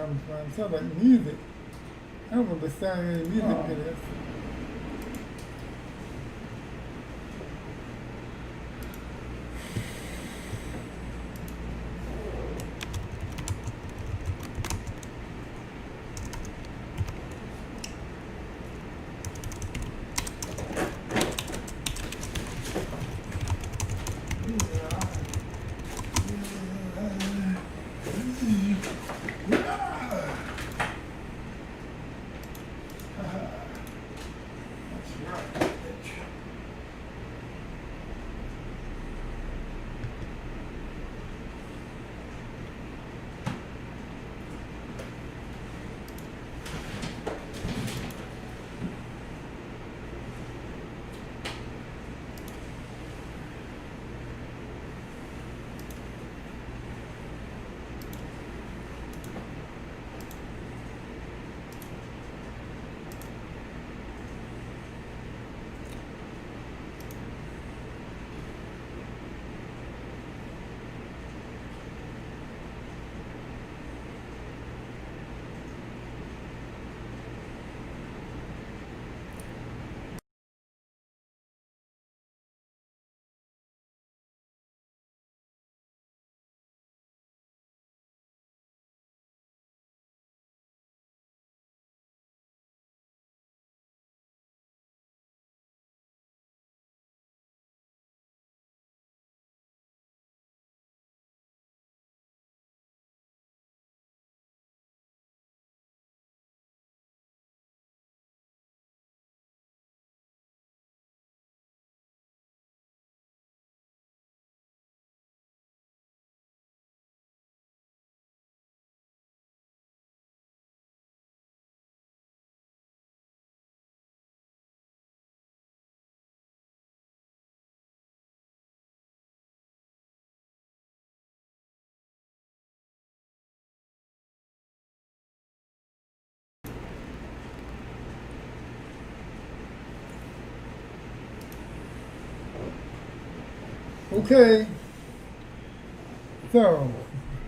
comes from. It sounds like music. I don't remember sounding any music to this. Okay, so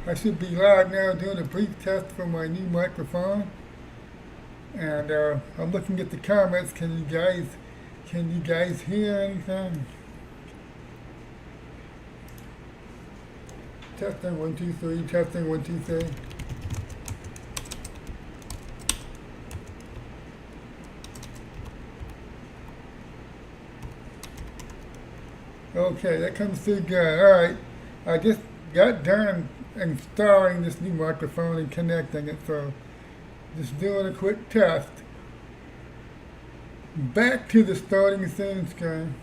I should be live now doing a brief test for my new microphone, and I'm looking at the comments. Can you guys hear anything? Testing 1 2 3. Testing 1 2 3. Okay, that comes through good. All right, I just got done installing this new microphone and connecting it, so just doing a quick test. Back to the starting soon screen.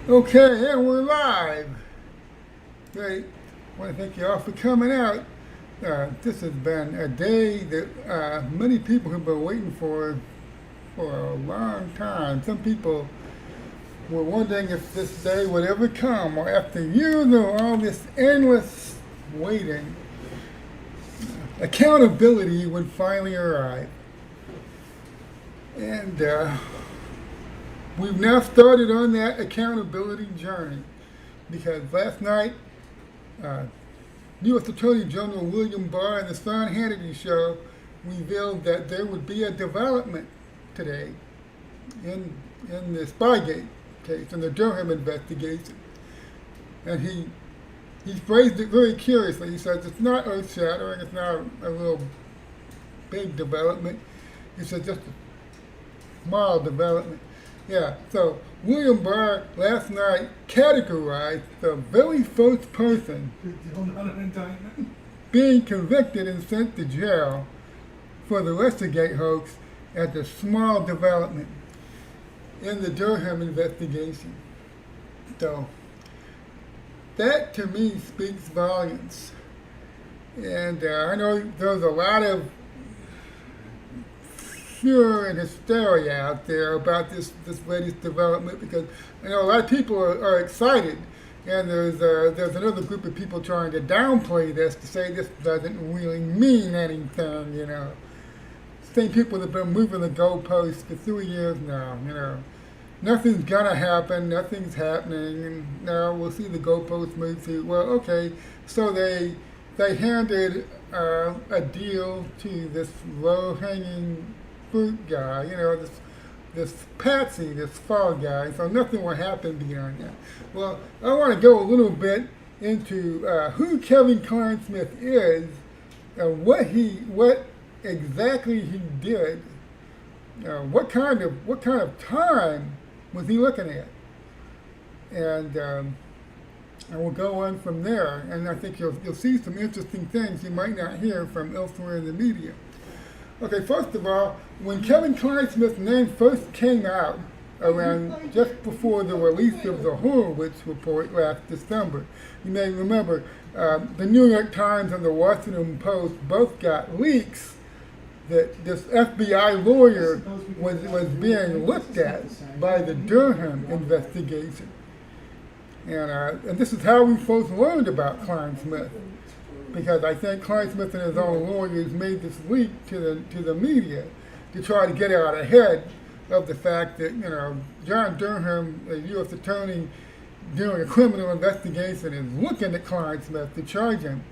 Okay, and we're live. Great. I want to thank you all for coming out. This has been a day that many people have been waiting for a long time. Some people were wondering if this day would ever come, or after years of all this endless waiting, accountability would finally arrive. And we've now started on that accountability journey because last night, U.S. Attorney General William Barr and the Sean Hannity show revealed that there would be a development today in the Spygate case, in the Durham investigation. And he phrased it very curiously. He says it's not earth-shattering, it's not a real big development. He said just a small development. Yeah, so William Barr last night categorized the very first person being convicted and sent to jail for the Russiagate hoax as a small development in the Durham investigation. So that to me speaks volumes. And I know there's a lot of fear and hysteria out there about this latest development because I know a lot of people are excited, and there's another group of people trying to downplay this to say this doesn't really mean anything. Same people that have been moving the goalposts for 3 years now. Nothing's gonna happen, nothing's happening, and now we'll see the goalposts move to, well, okay, so they handed a deal to this low-hanging fruit guy, this patsy, this fall guy, so nothing will happen beyond that. Well, I want to go a little bit into who Kevin Clinesmith is and what exactly he did. What kind of time was he looking at? And we'll go on from there. And I think you'll see some interesting things you might not hear from elsewhere in the media. Okay, first of all, when Kevin Clinesmith's name first came out around just before the release of the Horowitz report last December, you may remember the New York Times and the Washington Post both got leaks that this FBI lawyer was being looked at by the Durham investigation. And this is how we first learned about Clinesmith, because I think Clinesmith and his own lawyers made this leak to the media to try to get out ahead of the fact that, John Durham, a U.S. attorney doing a criminal investigation, is looking at Clinesmith to charge him.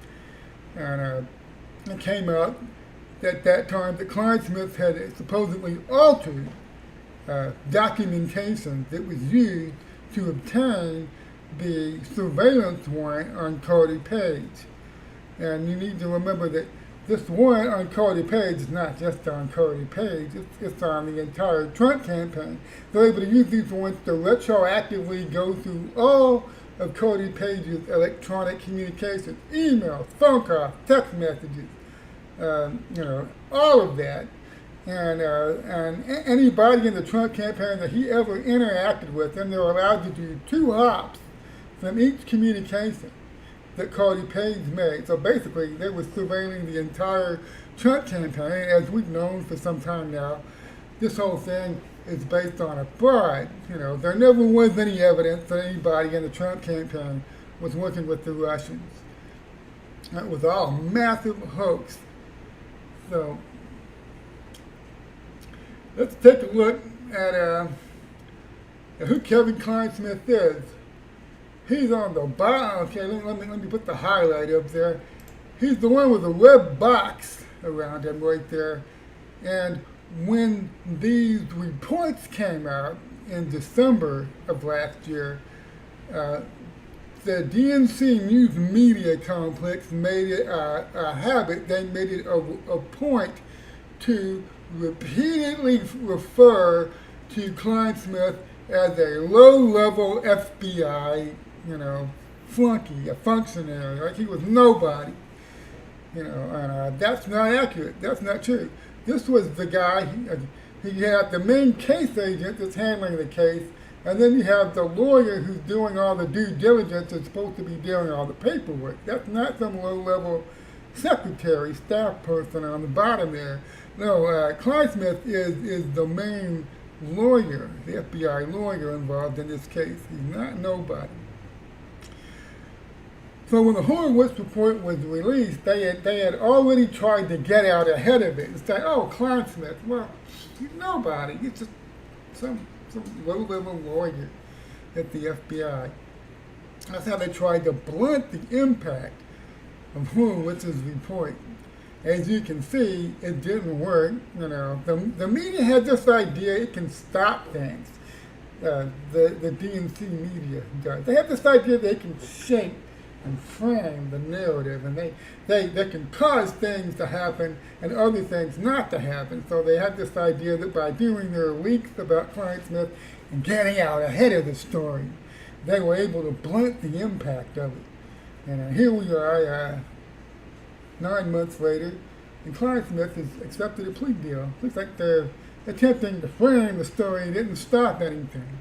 And it came out at that time that Clinesmith had supposedly altered documentation that was used to obtain the surveillance warrant on Carter Page. And you need to remember that this warrant on Carter Page is not just on Carter Page, it's on the entire Trump campaign. They're able to use these warrants to retroactively go through all of Carter Page's electronic communications, emails, phone calls, text messages, all of that. And anybody in the Trump campaign that he ever interacted with, and they're allowed to do 2 hops from each communication that Carter Page made. So basically, they were surveilling the entire Trump campaign. As we've known for some time now, this whole thing is based on a fraud. There never was any evidence that anybody in the Trump campaign was working with the Russians. That was all a massive hoax. So let's take a look at who Kevin Clinesmith is. He's on the bottom. Okay, let me put the highlight up there. He's the one with the red box around him right there. And when these reports came out in December of last year, the DNC news media complex made it a habit. They made it a point to repeatedly refer to Clinesmith as a low-level FBI flunky, a functionary, like he was nobody, and that's not accurate. That's not true. This was the guy, he had the main case agent that's handling the case And then you have the lawyer who's doing all the due diligence and supposed to be doing all the paperwork. That's not some low-level secretary, staff person on the bottom there. No, Clinesmith is the main lawyer, the FBI lawyer involved in this case. He's not nobody. So when the Horowitz report was released, they had already tried to get out ahead of it and say, "Oh, Clinesmith, well, he's nobody. He's just some low-level lawyer at the FBI." That's how they tried to blunt the impact of Horowitz's report. As you can see, it didn't work. You know, the media had this idea it can stop things. The DNC media guys, they have this idea they can shape and frame the narrative, and they can cause things to happen and other things not to happen. So they had this idea that by doing their leaks about Clinesmith and getting out ahead of the story, they were able to blunt the impact of it. And here we are, 9 months later, and Clinesmith has accepted a plea deal. Looks like they're attempting to frame the story didn't stop anything.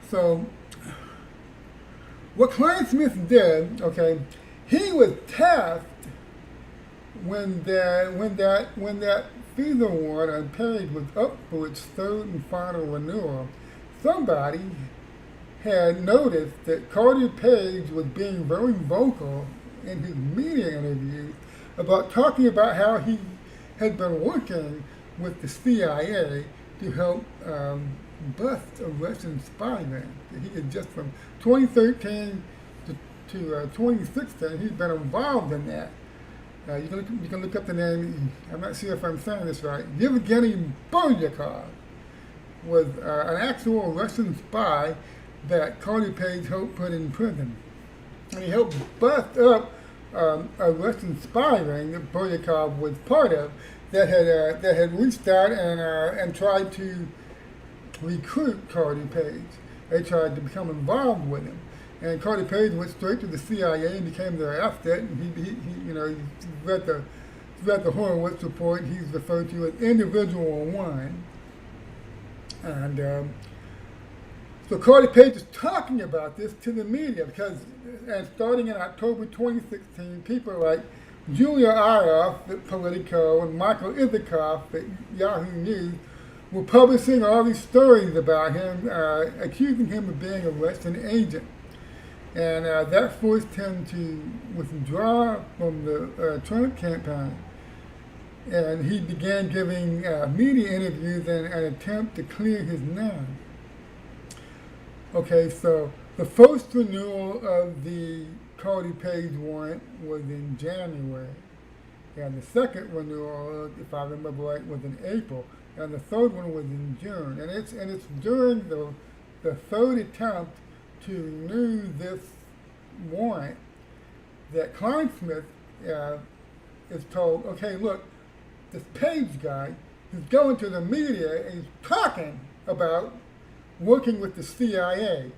So what Clinesmith did, okay, he was tasked when that FISA warrant on Page was up for its third and final renewal. Somebody had noticed that Carter Page was being very vocal in his media interviews about talking about how he had been working with the CIA to help bust a Russian spy ring. He had just from 2013 to 2016, he'd been involved in that. You can look up the name. I'm not sure if I'm saying this right. Yevgeny Boryakov was an actual Russian spy that Carter Page helped put in prison. And he helped bust up a Russian spy ring that Boryakov was part of that had reached out and tried to recruit Carter Page. They tried to become involved with him. And Carter Page went straight to the CIA and became their asset. And he read the Horowitz report. He's referred to as Individual One. And so Carter Page is talking about this to the media because, and starting in October 2016, people like Julia Aroff at Politico and Michael Isikoff at Yahoo News were publishing all these stories about him, accusing him of being a Russian agent. And that forced him to withdraw from the Trump campaign. And he began giving media interviews in an attempt to clear his name. Okay, so the first renewal of the Carter Page warrant was in January. And the second renewal, if I remember right, was in April. And the third one was in June. And it's during the third attempt to renew this warrant that Clinesmith is told, okay, look, this Page guy is going to the media and he's talking about working with the CIA.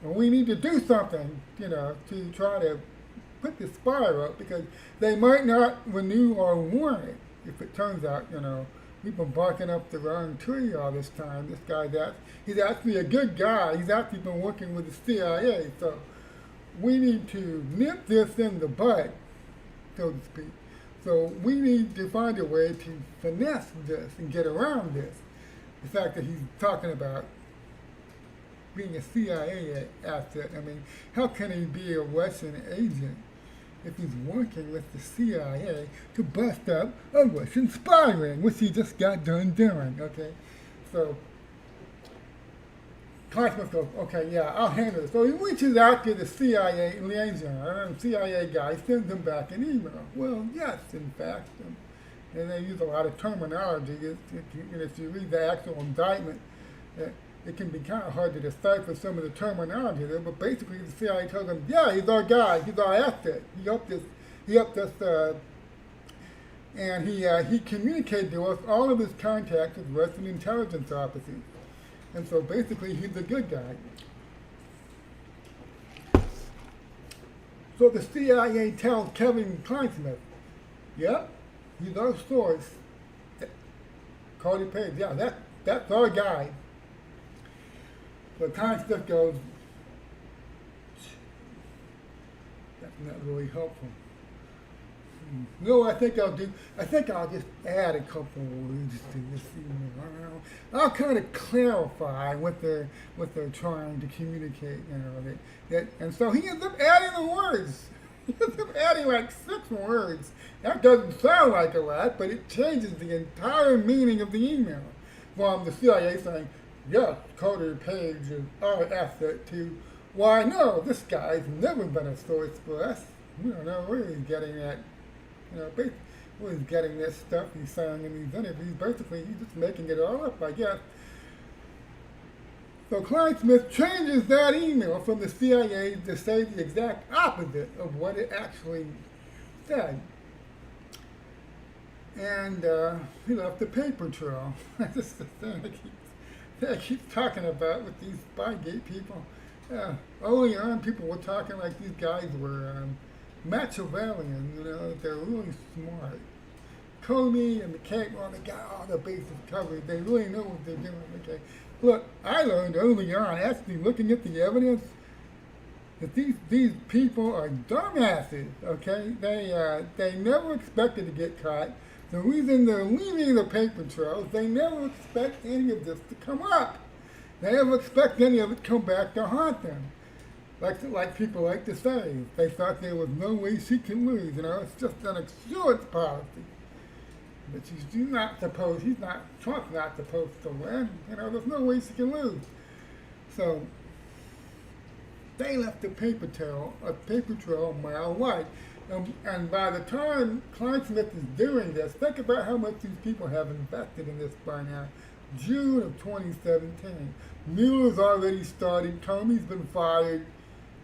And we need to do something, to try to put this fire up because they might not renew our warrant if it turns out, we've been barking up the wrong tree all this time. This guy, he's actually a good guy. He's actually been working with the CIA. So we need to nip this in the bud, so to speak. So we need to find a way to finesse this and get around this. The fact that he's talking about being a CIA asset. I mean, how can he be a Russian agent if he's working with the CIA to bust up a Russian spy ring, which he just got done doing, okay? So Clinesmith goes, okay, yeah, I'll handle it. So he reaches out to the CIA liaison, and the CIA guy sends him back an email. Well, yes, in fact. And they use a lot of terminology. If you read the actual indictment, it can be kind of hard to decipher some of the terminology there, but basically the CIA tells him, yeah, he's our guy, he's our asset. He helped us, and he communicated to us all of his contacts with Russian intelligence officers. And so basically he's a good guy. So the CIA tells Kevin Clinesmith, yeah, he's our source. Carter Page, yeah, that's our guy. So Clinesmith goes, that's not really helpful. No, I think I'll do. I think I'll just add a couple words to this email. I'll kind of clarify what they're trying to communicate. And so he ends up adding the words. He ends up adding like 6 words. That doesn't sound like a lot, but it changes the entire meaning of the email. From the CIA saying, yes, Carter Page is our asset, to, why no, this guy's never been a source for us. We don't know where he's getting that. Where he's getting this stuff he's saying in these interviews. Basically, he's just making it all up, I guess. So Clinesmith changes that email from the CIA to say the exact opposite of what it actually said. And he left the paper trail. That's just the thing I keep talking about with these Spygate people. Early on, people were talking like these guys were Machiavellian, they're really smart. Comey and McCabe, well, they got all the bases covered. They really know what they're doing. Okay, look, I learned early on, actually looking at the evidence, that these people are dumbasses. Okay, they never expected to get caught. The reason they're leaving the paper trails, they never expect any of this to come up. They never expect any of it to come back to haunt them. Like people like to say, they thought there was no way she can lose. It's just an insurance policy. But Trump's not supposed to win. There's no way she can lose. So they left a paper trail a mile wide. And by the time Clinesmith is doing this, think about how much these people have invested in this by now. June of 2017. Mueller's already started. Comey's been fired.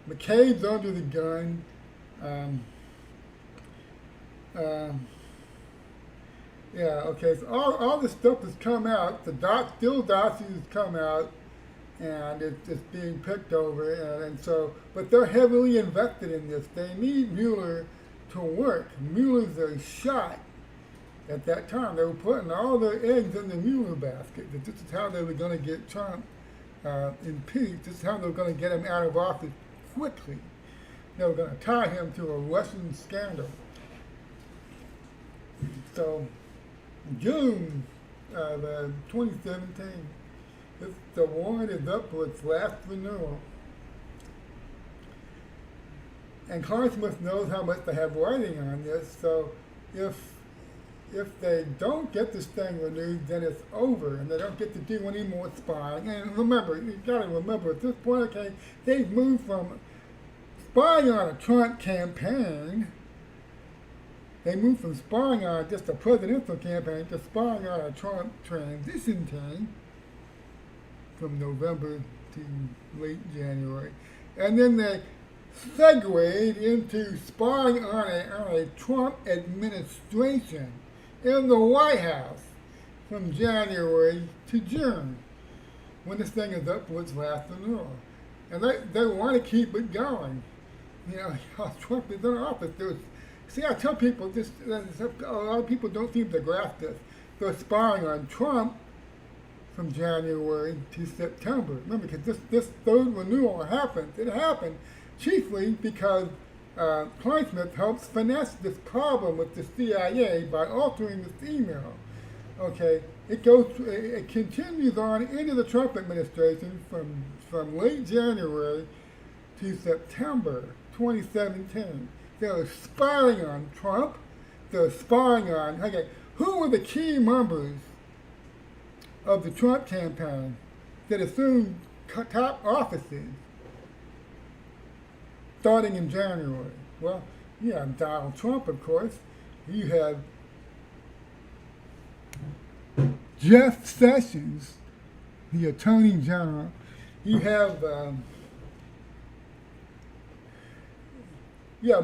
McCabe's under the gun. So all this stuff has come out. The still dossiers come out, and it's being picked over. But they're heavily invested in this. They need Mueller to work. Mueller's a shot. At that time, they were putting all their eggs in the Mueller basket. That this is how they were going to get Trump impeached. This is how they were going to get him out of office quickly. They were going to tie him to a Russian scandal. So, June of 2017, the warrant is up for its last renewal. And Clinesmith knows how much they have writing on this, so if they don't get this thing renewed, then it's over, and they don't get to do any more spying. And remember, you've got to remember, at this point, okay, they've moved from spying on a Trump campaign, they moved from spying on just a presidential campaign to spying on a Trump transition team from November to late January. And then they segued into spying on a Trump administration in the White House from January to June, when this thing is up for its last renewal. And they want to keep it going. Trump is in office. I tell people, a lot of people don't seem to grasp this. They're spying on Trump from January to September. Remember, because this third renewal happened. It happened chiefly because Clinesmith helps finesse this problem with the CIA by altering this email. Okay, it continues on into the Trump administration from late January to September 2017. They're spying on Trump. They're spying on, who were the key members of the Trump campaign that assumed top offices starting in January? Well, you have Donald Trump, of course. You have Jeff Sessions, the Attorney General. You have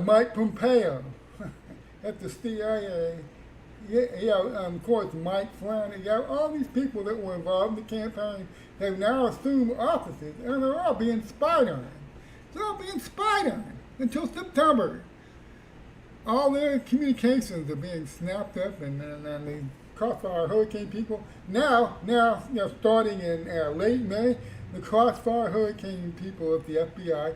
Mike Pompeo at the CIA. Of course, Mike Flynn. You have all these people that were involved in the campaign have now assumed offices, and they're all being spied on. They're all being spied on until September. All their communications are being snapped up, and they Crossfire Hurricane people. Now, starting in late May, the Crossfire Hurricane people of the FBI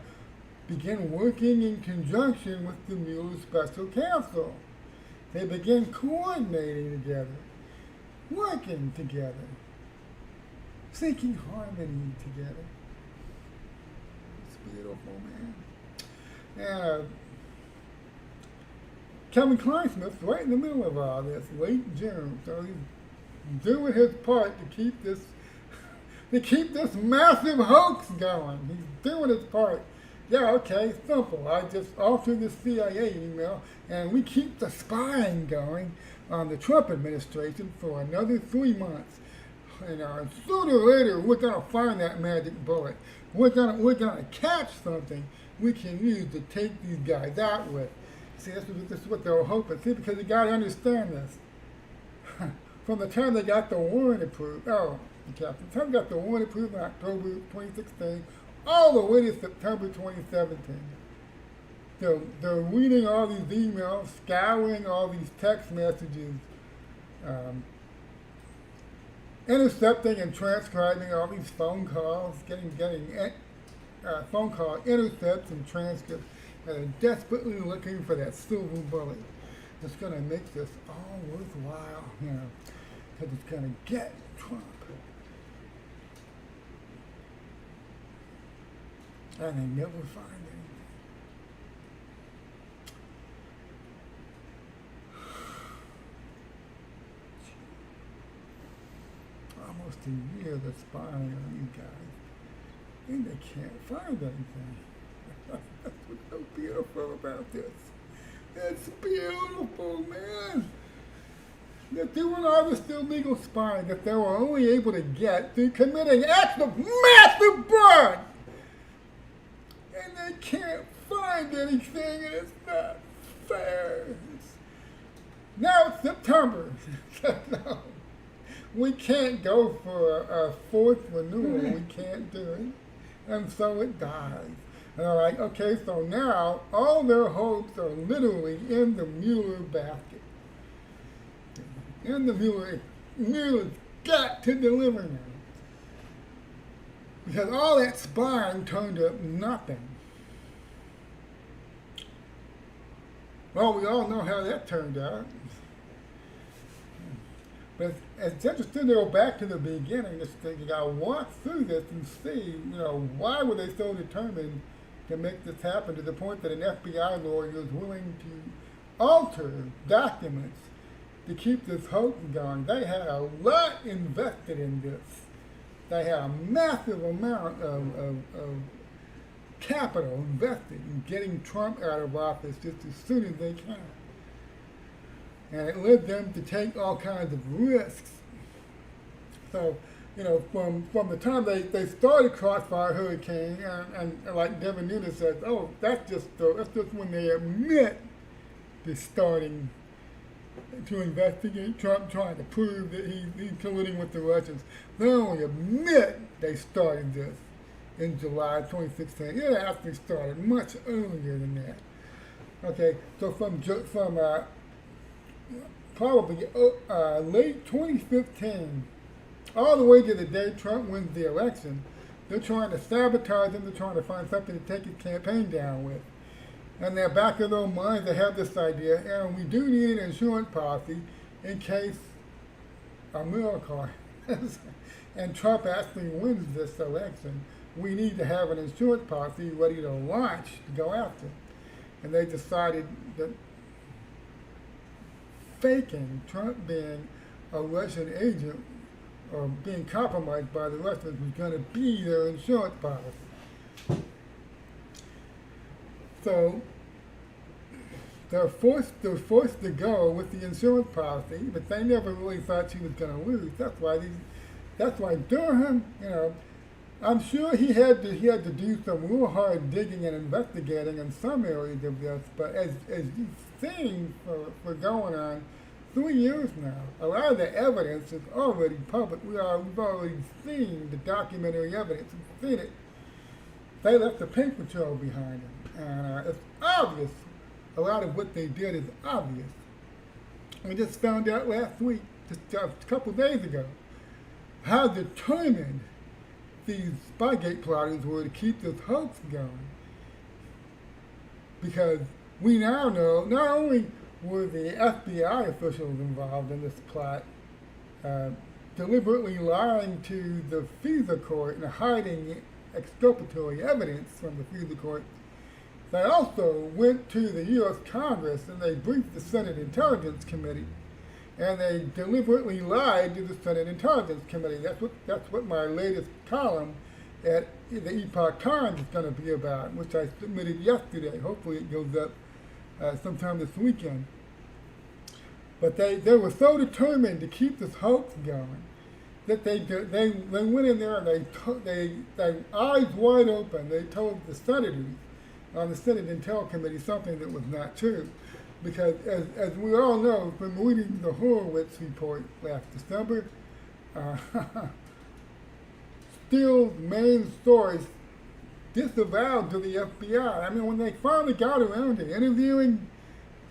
begin working in conjunction with the Mueller Special Counsel. They begin coordinating together, working together, seeking harmony together. It's beautiful, man. And Kevin Clinesmith, right in the middle of all this, late June, so he's doing his part to keep this massive hoax going. He's doing his part. Yeah, okay, simple. I just alter the CIA email, and we keep the spying going on the Trump administration for another 3 months. And sooner or later, we're gonna find that magic bullet. We're gonna catch something we can use to take these guys out with. See, this is what they were hoping. See, because you gotta understand this. From the time they got the warrant approved, from the time they got the warrant approved in October 2016, all the way to September 2017. They're reading all these emails, scouring all these text messages, intercepting and transcribing all these phone calls, getting phone call intercepts and transcripts, and they're desperately looking for that silver bullet that's going to make this all worthwhile, because it's going to get Trump. And they never find anything. Almost a year they're spying on you guys, and they can't find anything. That's what's so beautiful about this. It's beautiful, man. That doing all this illegal spying that they were only able to get through committing acts of massive fraud. And they can't find anything, and it's not fair. Now it's September. No, we can't go for a fourth renewal. We can't do it. And so it dies. And they're like, okay, so now all their hopes are literally in the Mueller basket. In the Mueller's got to deliver now. Because all that spying turned up nothing. Well, we all know how that turned out. But it's interesting to go back to the beginning. You got to walk through this and see, why were they so determined to make this happen to the point that an FBI lawyer is willing to alter documents to keep this hoax going. They had a lot invested in this. They had a massive amount of capital invested in getting Trump out of office just as soon as they can. And it led them to take all kinds of risks. So, from the time they started Crossfire Hurricane, and like Devin Nunes says, that's just when they admit to starting to investigate Trump, trying to prove that he's colluding with the Russians. They only admit they started this in July 2016. It actually started much earlier than that. Okay, so from probably late 2015, all the way to the day Trump wins the election, they're trying to sabotage him. They're trying to find something to take his campaign down with. And in the back of their minds, they have this idea, and we do need an insurance policy in case a miracle happens and Trump actually wins this election. We need to have an insurance policy ready to launch to go after. And they decided that faking Trump being a Russian agent or being compromised by the Russians was going to be their insurance policy. So they're forced to go with the insurance policy, but they never really thought she was going to lose. That's why Durham, I'm sure he had to do some real hard digging and investigating in some areas of this. But as you've seen for going on 3 years now, a lot of the evidence is already public. We've already seen the documentary evidence. We've seen it. They left the paper trail behind them, and it's obvious. A lot of what they did is obvious. We just found out last week, just a couple of days ago, how determined these Spygate plotters were to keep this hoax going. Because we now know not only were the FBI officials involved in this plot, deliberately lying to the FISA court and hiding exculpatory evidence from the FISA court, they also went to the U.S. Congress and they briefed the Senate Intelligence Committee, and they deliberately lied to the Senate Intelligence Committee. That's what my latest column at the Epoch Times is going to be about, which I submitted yesterday. Hopefully it goes up sometime this weekend. But they were so determined to keep this hoax going that they went in there and they eyes wide open, they told the senators on the Senate Intel Committee something that was not true. Because as we all know from reading the Horowitz report last December, Steele's main source disavowed to the FBI. I mean, when they finally got around to interviewing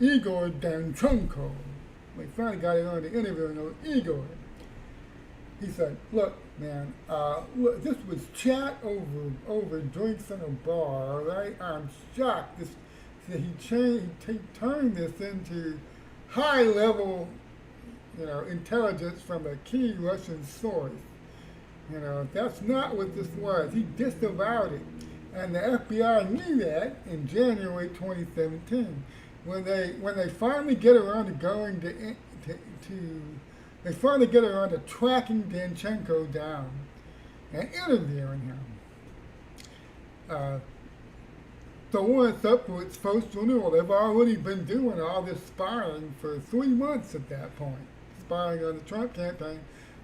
Igor Danchenko, he said, look, man, this was chat over drinks in a bar, all right? I'm shocked. He turned this into high-level, intelligence from a key Russian source. That's not what this was. He disavowed it. And the FBI knew that in January 2017. When they finally get around to going they finally get around to tracking Danchenko down and interviewing him. So when it's up for its first renewal, they've already been doing all this spying for 3 months at that point. Spying on the Trump campaign,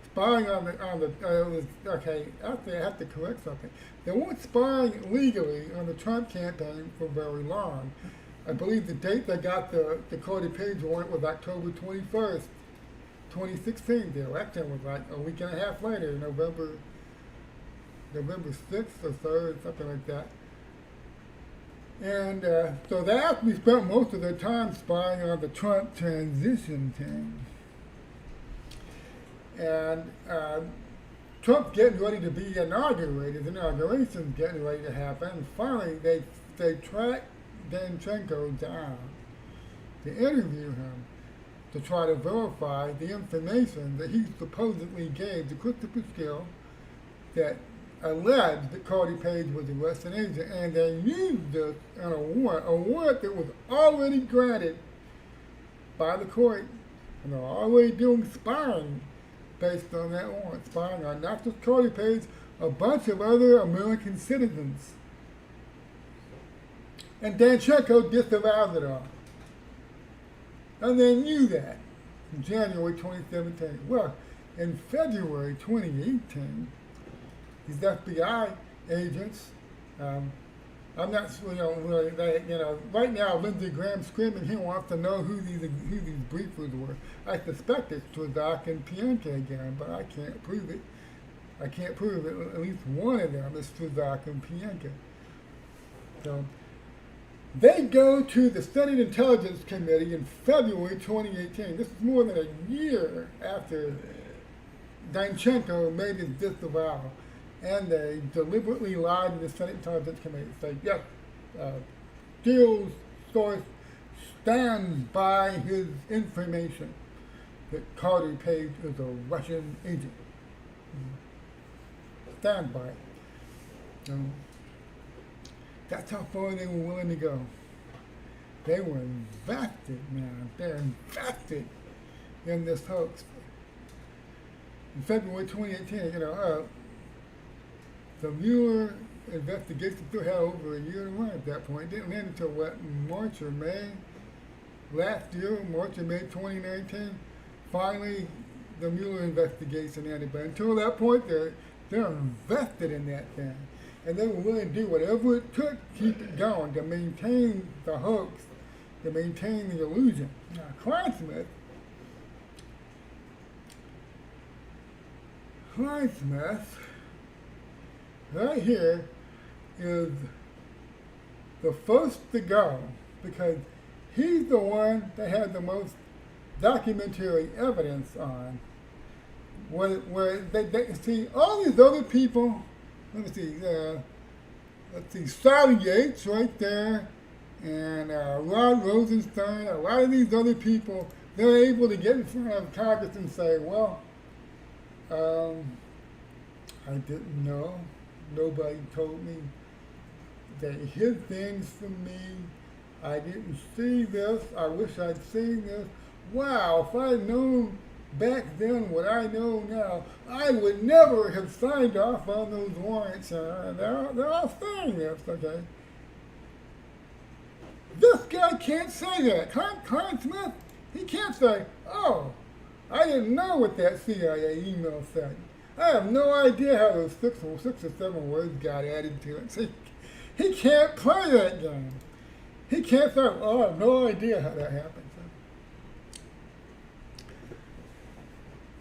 spying on the okay, actually I have to correct something. They weren't spying legally on the Trump campaign for very long. I believe the date they got the Carter Page warrant was October 21st, 2016. The election was like a week and a half later, November 6th or 3rd, something like that. And so they actually spent most of their time spying on the Trump transition team. And Trump's getting ready to be inaugurated. The inauguration's getting ready to happen. And finally, they tracked Danchenko down to interview him to try to verify the information that he supposedly gave to Christopher Steele that alleged that Carter Page was a Russian agent, and they used this on a warrant that was already granted by the court, and they're already doing spying based on that warrant, spying on not just Carter Page, a bunch of other American citizens. And Danchenko disavowed it all. And they knew that in January 2017. Well, in February 2018, these FBI agents, I'm not sure, right now Lindsey Graham's screaming he wants to know who these briefers were. I suspect it's Trezak and Pianka again, but I can't prove it. I can't prove it. At least one of them is Trezak and Pianka. So they go to the Senate Intelligence Committee in February 2018. This is more than a year after Danchenko made his disavowal. And they deliberately lied to the Senate Intelligence Committee. Say, yes, Steele's source stands by his information that Carter Page is a Russian agent. Stand by it. That's how far they were willing to go. They were invested, man. They're invested in this hoax. In February 2018, the Mueller investigation still had over a year to run at that point. It didn't end until March or May last year, March or May 2019. Finally, the Mueller investigation ended. But until that point, they're invested in that thing. And they were willing to do whatever it took to keep it going, to maintain the hoax, to maintain the illusion. Now, Clinesmith, right here is the first to go because he's the one that had the most documentary evidence on where they see all these other people. Let me see. Let's see, Sally Yates right there, and Rod Rosenstein. A lot of these other people, they're able to get in front of Congress and say, well, um, I didn't know. Nobody told me. They hid things from me. I didn't see this. I wish I'd seen this. Wow, if I'd known back then what I know now, I would never have signed off on those warrants. They're all saying this, okay? This guy can't say that. Clinesmith, he can't say, oh, I didn't know what that CIA email said. I have no idea how those six or seven words got added to it. See, he can't play that game. He can't say, oh, I have no idea how that happened.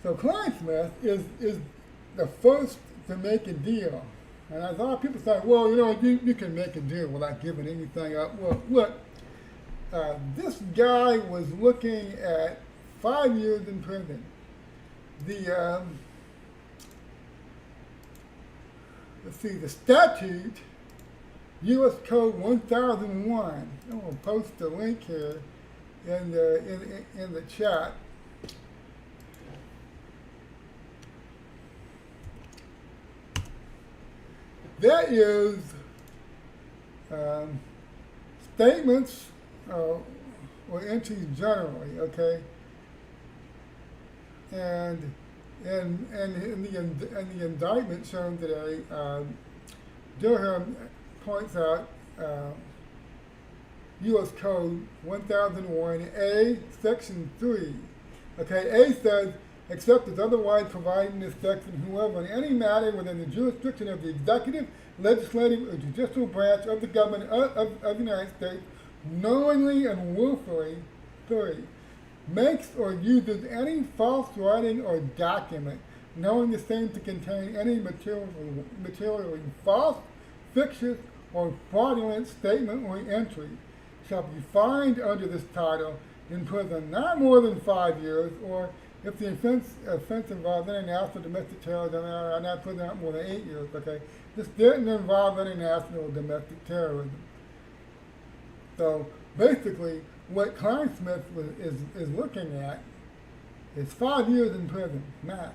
So Clinesmith is the first to make a deal. And a lot of people say, well, you can make a deal without giving anything up. Well, look, this guy was looking at 5 years in prison. Let's see, the statute, U.S. Code 1001. I'm going to post the link here in the chat. That is statements or entries generally, okay, and in the indictment shown today, Durham points out U.S. Code 1001A, Section 3. Okay, A says, except as otherwise provided in this section, whoever in any matter within the jurisdiction of the executive, legislative, or judicial branch of the government of the United States, knowingly and willfully, 3, makes or uses any false writing or document, knowing the same to contain any materially false, fictitious, or fraudulent statement or entry, shall be fined under this title in prison not more than 5 years, or if the offense involves international domestic terrorism, I'm not putting out more than 8 years, okay? This didn't involve international domestic terrorism. So basically, what Clinesmith is looking at is 5 years in prison, max.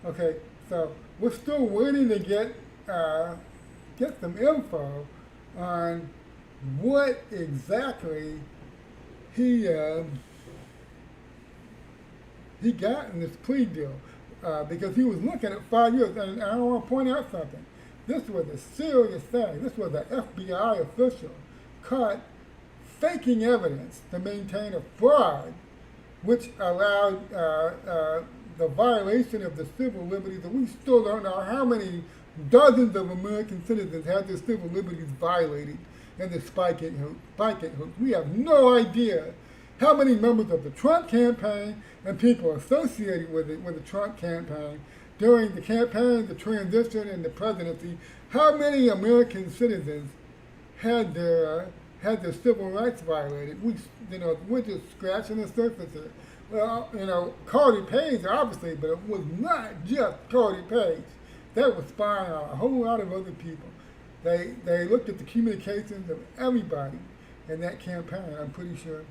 Okay, so we're still waiting to get some info on what exactly he got in this plea deal, because he was looking at 5 years, and I want to point out something. This was a serious thing. This was an FBI official caught faking evidence to maintain a fraud, which allowed the violation of the civil liberties, and we still don't know how many dozens of American citizens had their civil liberties violated in the Spikegate hoax. We have no idea how many members of the Trump campaign and people associated with the Trump campaign during the campaign, the transition, and the presidency, how many American citizens had their civil rights violated. We're just scratching the surface here. Well, Carter Page, obviously, but it was not just Carter Page. That was spying on a whole lot of other people. They looked at the communications of everybody in that campaign, I'm pretty sure.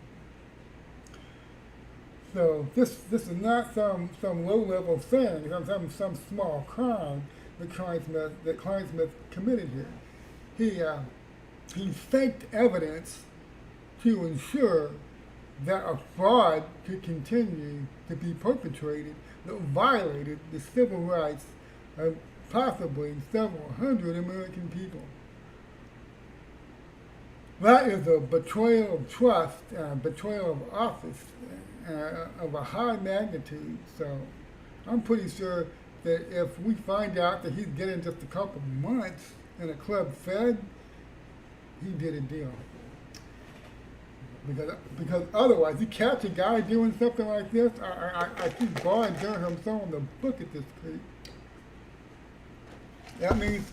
So this is not some low-level thing, some small crime that Clinesmith committed here. He faked evidence to ensure that a fraud could continue to be perpetrated that violated the civil rights of possibly several hundred American people. That is a betrayal of trust, betrayal of office of a high magnitude. So I'm pretty sure that if we find out that he's getting just a couple months in a club fed, he did a deal. Because otherwise, you catch a guy doing something like this, I keep borrowing Durham someone to book at this creek. That means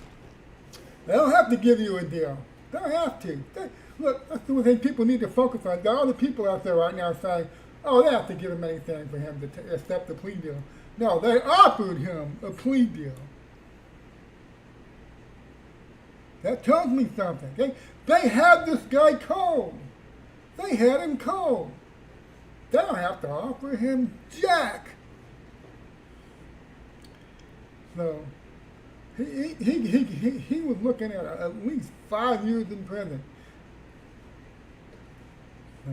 they don't have to give you a deal. They don't have to. Look, that's the thing people need to focus on. There are other people out there right now saying, oh, they have to give him anything for him to accept the plea deal. No, they offered him a plea deal. That tells me something. They had this guy cold. They had him cold. They don't have to offer him jack. So he was looking at least 5 years in prison. So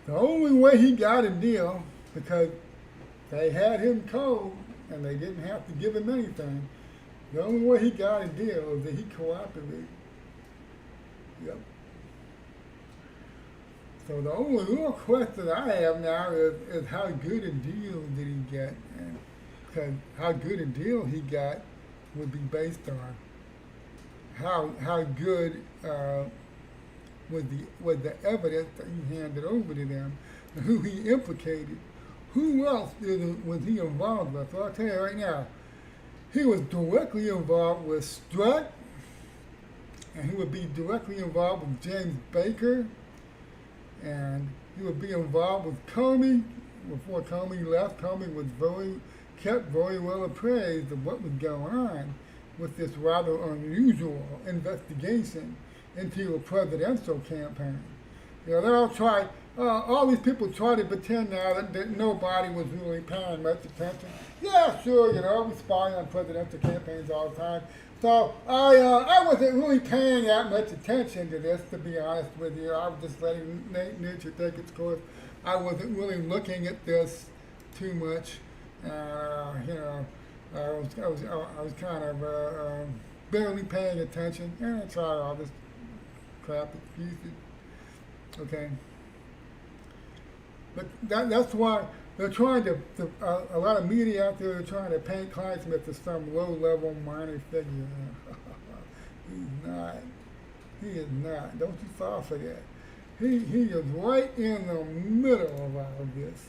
the only way he got a deal, because they had him cold and they didn't have to give him anything, the only way he got a deal is that he cooperated. Yep. So the only real question I have now is how good a deal did he get? And because how good a deal he got would be based on how good was the evidence that he handed over to them, and who he implicated, who else was he involved with. So I'll tell you right now, he was directly involved with Strutt, and he would be directly involved with James Baker, and he would be involved with Comey. Before Comey left, Comey was kept very well appraised of what was going on with this rather unusual investigation into a presidential campaign. You know, all these people try to pretend now that nobody was really paying much attention. Yeah, sure, we spy on presidential campaigns all the time. So I wasn't really paying that much attention to this, to be honest with you. I was just letting nature take its course. I wasn't really looking at this too much. I was kind of barely paying attention, and I tried all this crap excuses. Okay. But that's why they're trying to a lot of media out there are trying to paint Clinesmith as some low-level minor figure. He's not. He is not. Don't you fall for that. He is right in the middle of all of this.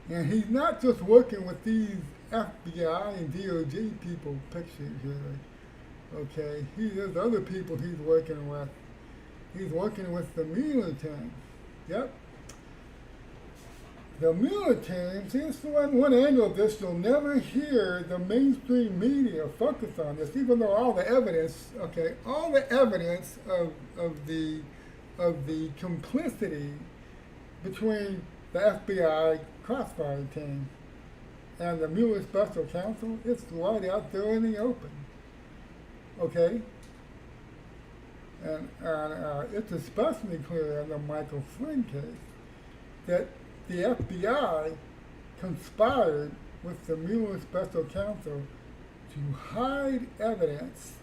And he's not just working with these FBI and DOJ people pictured here. Okay? There's other people he's working with. He's working with the Mueller team. Yep. The Mueller team, see, it's one angle of this, you'll never hear the mainstream media focus on this, even though all the evidence of the complicity between the FBI crossfire team and the Mueller special counsel, it's right out there in the open. Okay? And it's especially clear in the Michael Flynn case that the FBI conspired with the Mueller special counsel to hide evidence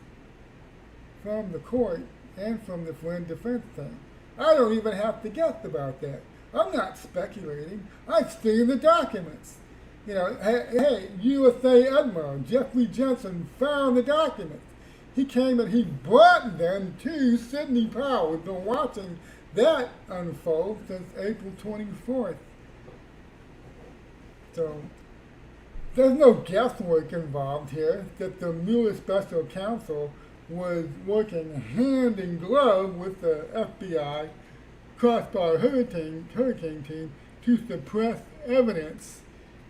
from the court and from the Flynn defense team. I don't even have to guess about that. I'm not speculating. I've seen the documents. Hey, USA Admiral Jeffrey Jensen found the documents. He came and he brought them to Sidney Powell. We've been watching that unfold since April 24th. So there's no guesswork involved here that the Mueller special counsel was working hand in glove with the FBI crossfire hurricane team to suppress evidence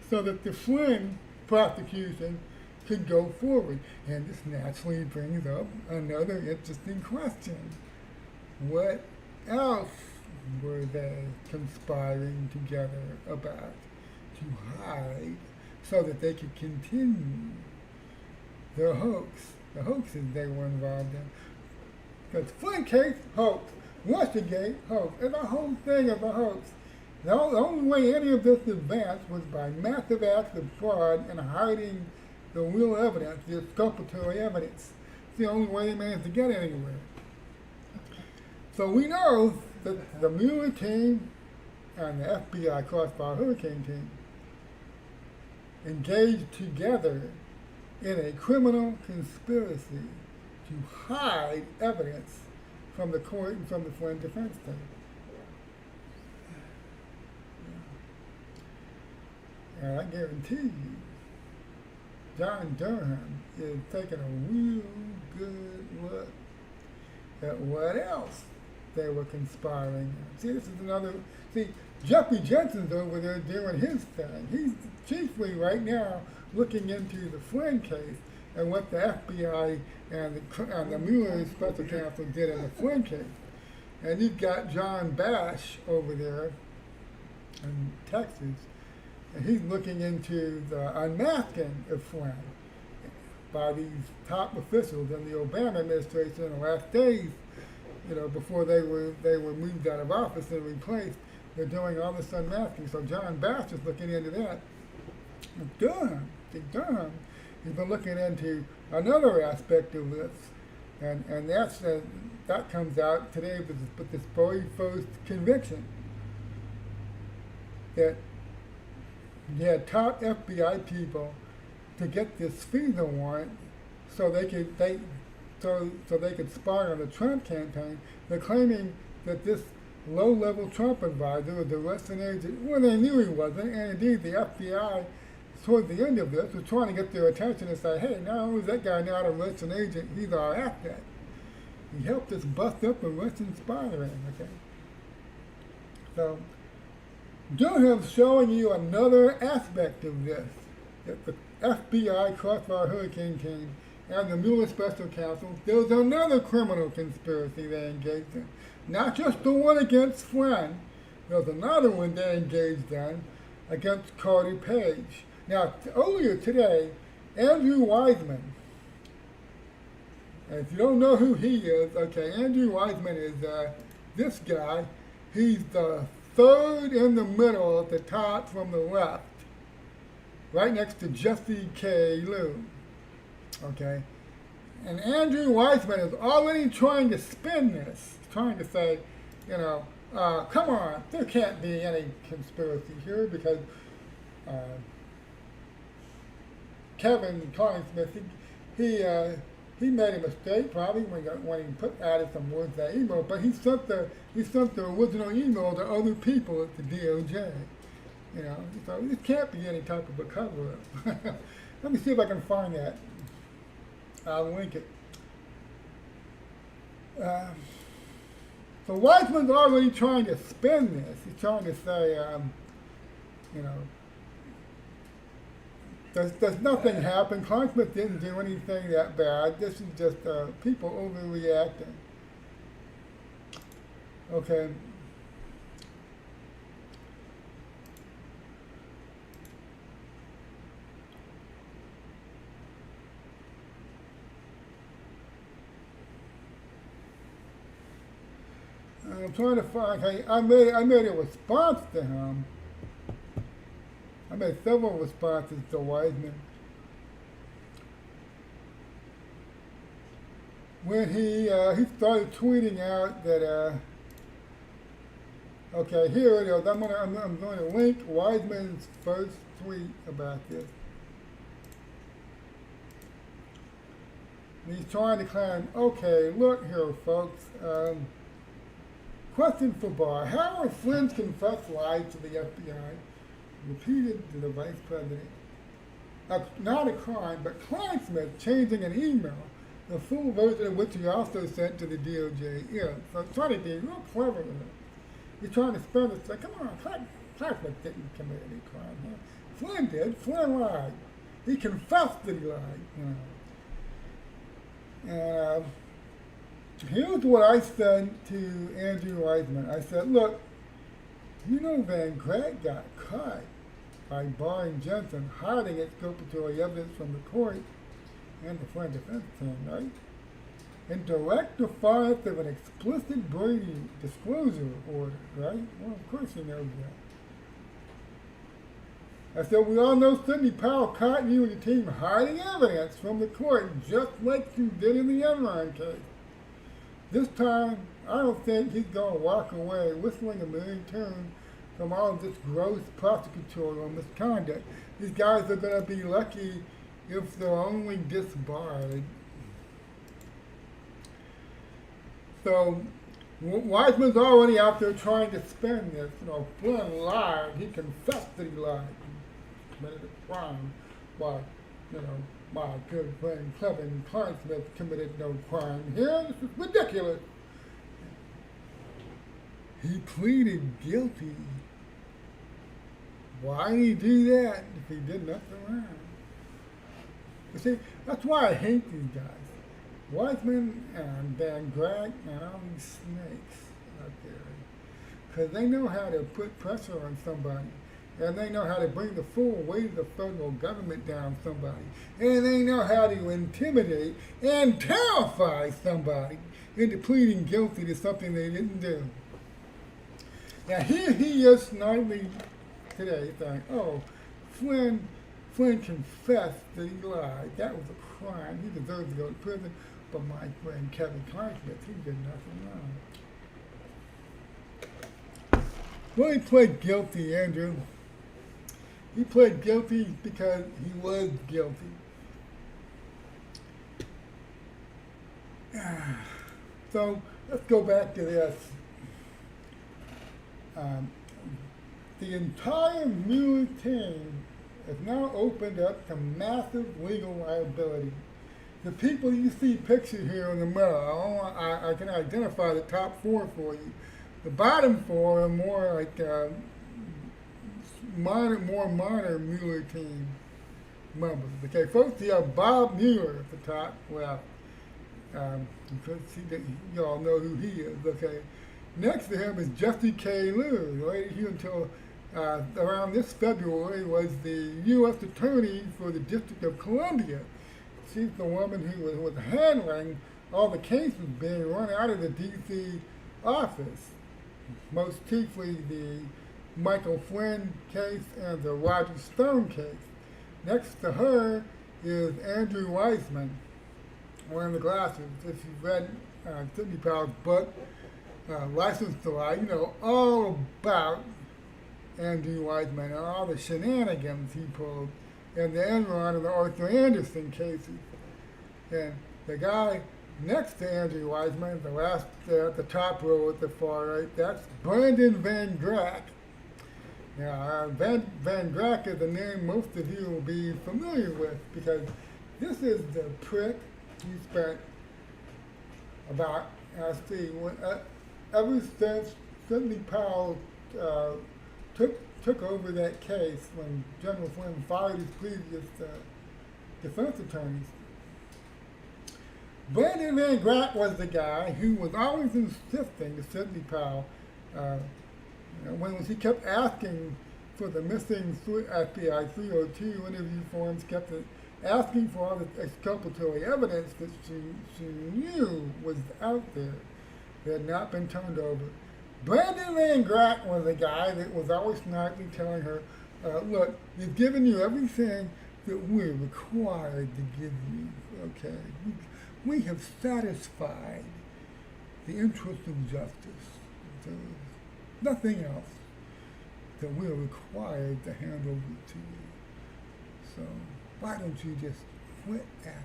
so that the Flynn prosecution could go forward. And this naturally brings up another interesting question. What else were they conspiring together about to hide so that they could continue their the hoaxes they were involved in? Because Flynn case, hoax. Russiagate, hoax. And the whole thing is a hoax. The only way any of this advanced was by massive acts of fraud and hiding the real evidence, the exculpatory evidence. It's the only way they managed to get anywhere. So we know that the Mueller team and the FBI crossfire hurricane team engaged together in a criminal conspiracy to hide evidence from the court and from the Flynn defense team. And I guarantee you, John Durham is taking a real good look at what else they were conspiring. See, this is another. See, Jeffrey Jensen's over there doing his thing. He's chiefly right now looking into the Flynn case and what the FBI and the Mueller special counsel did in the Flynn case. And you've got John Bash over there in Texas, and he's looking into the unmasking of Flynn by these top officials in the Obama administration in the last days, before they were moved out of office and replaced. They're doing all this unmasking. So John Bash is looking into that. Durham, he's been looking into another aspect of this, and that comes out today with this very first conviction that you had top FBI people to get this FISA warrant so they could spy on the Trump campaign. They're claiming that this low-level Trump advisor was a Russian agent. Well, they knew he wasn't, and indeed the FBI, toward the end of this, was trying to get their attention and say, hey, not only is that guy not a Russian agent, he's our asset. He helped us bust up a Russian spy ring, okay? So, Durham's showing you another aspect of this, that the FBI, Crossfire Hurricane Team, and the Mueller Special Counsel, there's another criminal conspiracy they engaged in. Not just the one against Flynn, there's another one they engaged in against Carter Page. Now, earlier today, Andrew Wiseman, and if you don't know who he is, okay, Andrew Wiseman is this guy. He's the third in the middle at the top from the left, right next to Jesse K. Lew. Okay? And Andrew Wiseman is already trying to spin this, trying to say, come on, there can't be any conspiracy here because Kevin Clinesmith, he made a mistake probably when he added some words to that email, but he sent the original email to other people at the DOJ. So this can't be any type of a cover-up. Let me see if I can find that. I'll link it. So Wiseman's already trying to spin this. He's trying to say, Does nothing happen? Clinesmith didn't do anything that bad. This is just people overreacting. Okay. I'm trying to find. Okay, I made a response to him. I made several responses to Wiseman. When he started tweeting out that okay, here it is. I'm going to link Wiseman's first tweet about this. And he's trying to claim, okay, look here, folks. Question for Barr: how are Flynn's confessed lies to the FBI repeated to the vice president? Not a crime, but Clinesmith changing an email, the full version of which he also sent to the DOJ. Yeah, so trying to be real clever with it. He's trying to spin it, say, come on, Clinesmith didn't commit any crime. Huh? Flynn did. Flynn lied. He confessed that he lied. Here's what I said to Andrew Wiseman. I said, look, Van Gratt got caught by Barr and Jensen hiding exculpatory evidence from the court and the Flynn defense team, right? In direct defiance of an explicit Brady disclosure order, right? Well, of course he knows that. I said, we all know Sidney Powell caught you and your team hiding evidence from the court just like you did in the Enron case. This time, I don't think he's going to walk away whistling a merry tune from all of this gross prosecutorial misconduct. These guys are going to be lucky if they're only disbarred. So, Wiseman's already out there trying to spin this. Flynn lied. He confessed that he lied. He committed a crime by, my good friend Kevin Clinesmith committed no crime here. This is ridiculous. He pleaded guilty Why did he do that if he did nothing wrong? You see, that's why I hate these guys. Wiseman and Van Grack and all these snakes out there. Because they know how to put pressure on somebody. And they know how to bring the full weight of the federal government down somebody. And they know how to intimidate and terrify somebody into pleading guilty to something they didn't do. Now here he is snidely today saying, oh, Flynn confessed that he lied. That was a crime. He deserves to go to prison. But my friend Kevin Clinesmith, he did nothing wrong. Well, he pled guilty, Andrew. He pled guilty because he was guilty. So let's go back to this. The entire Mueller team has now opened up to massive legal liability. The people you see pictured here in the middle, I can identify the top four for you. The bottom four are more like more minor Mueller team members. Okay, first you have Bob Mueller at the top left. You all know who he is. Okay, next to him is Jesse K. Lew, right here until around this February was the U.S. Attorney for the District of Columbia. She's the woman who was handling all the cases being run out of the D.C. office, most chiefly the Michael Flynn case and the Roger Stone case. Next to her is Andrew Weissman, wearing the glasses. If you've read Sidney Powell's book, License to Lie, you know all about Andrew Weissman and all the shenanigans he pulled and the Enron and the Arthur Anderson cases. And the guy next to Andrew Weissman, the last at the top row at the far right, that's Brandon Van Grack. Now, Van Grack is a name most of you will be familiar with because this is the prick he spent about, ever since Sidney Powell took over that case when General Flynn fired his previous defense attorneys. Brandon Van Grack was the guy who was always insisting to Sidney Powell, when he kept asking for the missing FBI 302 interview forms, kept asking for all the exculpatory evidence that she knew was out there that had not been turned over. Brandon Van Grack was the guy that was always snidely telling her, look, we've given you everything that we're required to give you, okay? We have satisfied the interest of justice. There's nothing else that we're required to hand over to you. So why don't you just quit asking?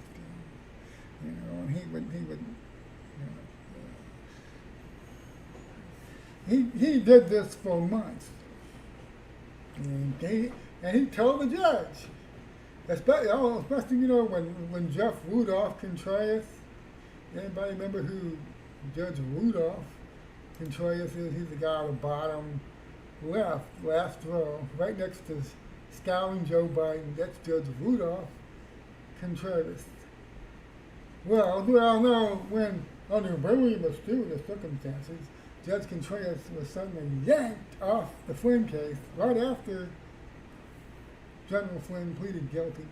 And he would he did this for months. And he told the judge, especially when Jeff Rudolph Contreras, anybody remember who Judge Rudolph Contreras is? He's the guy on the bottom left, last row, right next to scowling Joe Biden. That's Judge Rudolph Contreras. Well, we all know when, under very mysterious circumstances, Judge Contreras was suddenly yanked off the Flynn case right after General Flynn pleaded guilty.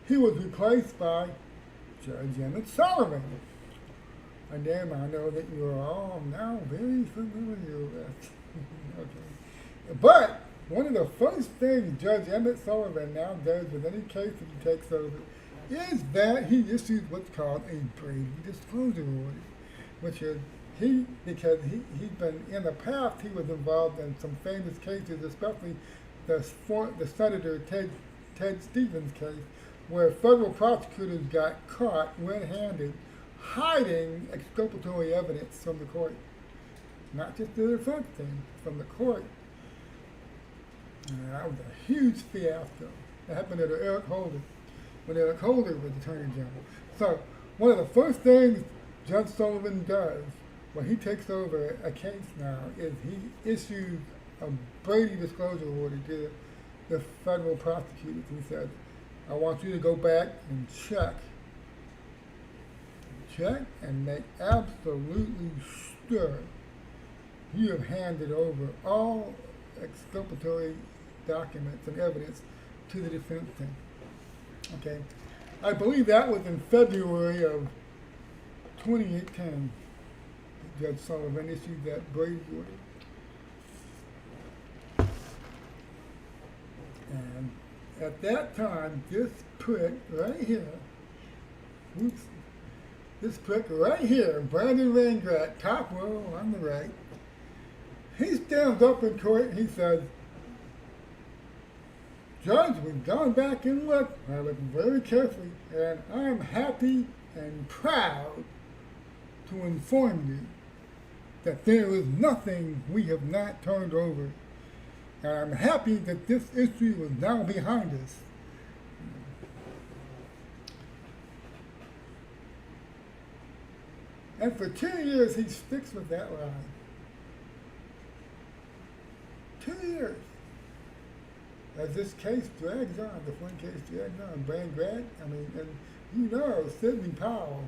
He was replaced by Judge Emmett Sullivan. A name I know that you are all now very familiar with. Okay. But one of the first things Judge Emmett Sullivan now does with any case that he takes over is that he issues what's called a Brady disclosure order, which is because he'd been, in the past, he was involved in some famous cases, especially the Senator Ted Stevens case, where federal prosecutors got caught red-handed hiding exculpatory evidence from the court. Not just the defense team, from the court. And that was a huge fiasco. That happened under Eric Holder, when Eric Holder was Attorney General. So one of the first things Judge Sullivan does when he takes over a case now is he issues a Brady disclosure order to the federal prosecutors. He said, I want you to go back and check and make absolutely sure you have handed over all exculpatory documents and evidence to the defense team. Okay, I believe that was in February of 2018. Judge Sullivan issued that Brady order. And at that time, this prick right here, this prick right here, Brandon Rangrat, top row on the right, he stands up in court and he says, Judge, we've gone back and looked. I looked very carefully, and I'm happy and proud to inform you that there is nothing we have not turned over. And I'm happy that this issue is now behind us. And for 2 years, he sticks with that line. 2 years. As this case drags on, the Flynn case drags on, Brand Grad, I mean, and you know, Sidney Powell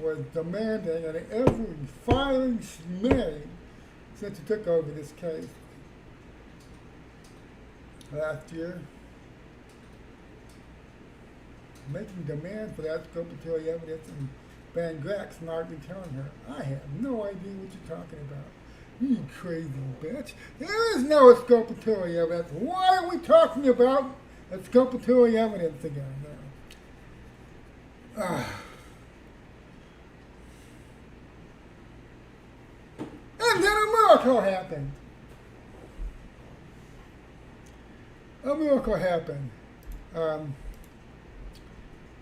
was demanding at every filing she made since he took over this case last year, making demands for that exculpatory evidence, and Van Grack smartly telling her, I have no idea what you're talking about. You crazy bitch. There is no exculpatory evidence. Why are we talking about exculpatory evidence again now? And then a miracle happened. A miracle happened.